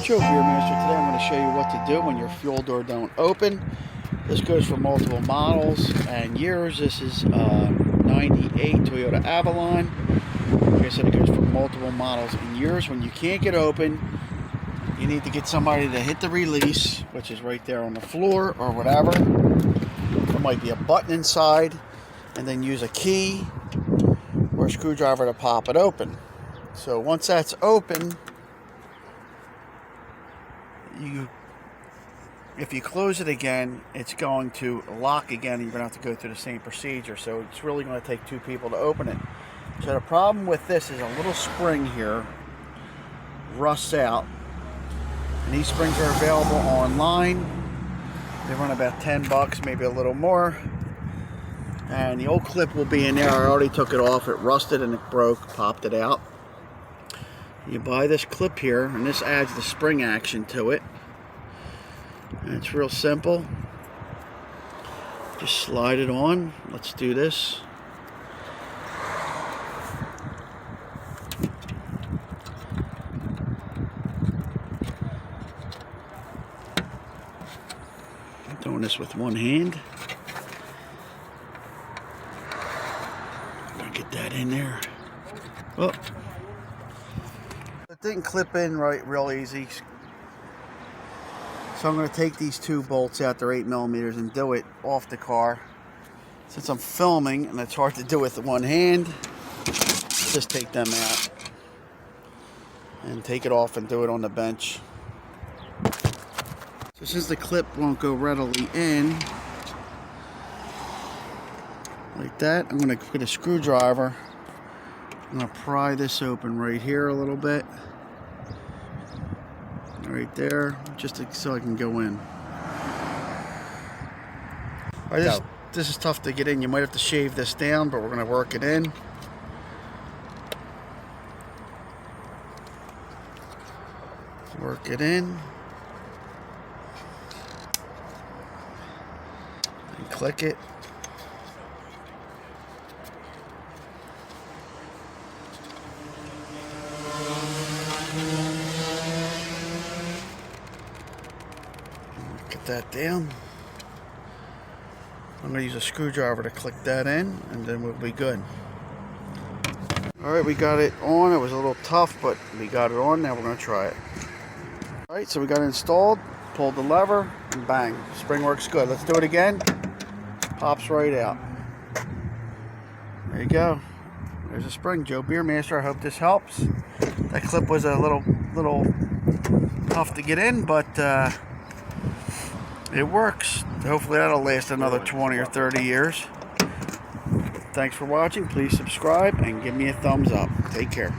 Joe Beer Master. Today I'm going to show you what to do when your fuel door don't open. This goes for multiple models and years. This is 98 Toyota Avalon. Like I said, it goes for multiple models and years. When you can't get open, you need to get somebody to hit the release, which is right there on the floor or whatever. There might be a button inside, and then use a key or a screwdriver to pop it open. So once that's open, if you close it again, it's going to lock again, and you're going to have to go through the same procedure. So it's really going to take two people to open it. So the problem with this is a little spring here rusts out, and these springs are available online. They run about 10 bucks, maybe a little more. And the old clip will be in there. I already took it off. It rusted and it broke, popped it out. You buy this clip here, and this adds the spring action to it. And it's real simple. Just slide it on. Let's do this. I'm doing this with one hand. I'm gonna get that in there. Oh. It didn't clip in right real easy. So I'm going to take these two bolts out, they're 8mm, and do it off the car. Since I'm filming and it's hard to do with one hand, just take them out and take it off and do it on the bench. So since the clip won't go readily in, like that, I'm going to get a screwdriver. I'm going to pry this open right here a little bit. Right there, just so I can go in. All right, this is tough to get in. You might have to shave this down, but we're going to work it in. Work it in. And click it. Get that down. I'm going to use a screwdriver to click that in, and then we'll be good. Alright, we got it on. It was a little tough, but we got it on. Now we're going to try it. Alright, so we got it installed, pulled the lever, and bang. Spring works good. Let's do it again. Pops right out. There you go. There's a spring. Joe Beer Master. I hope this helps. That clip was a little tough to get in, but it works. Hopefully that'll last another 20 or 30 years. Thanks for watching. Please subscribe and give me a thumbs up. Take care.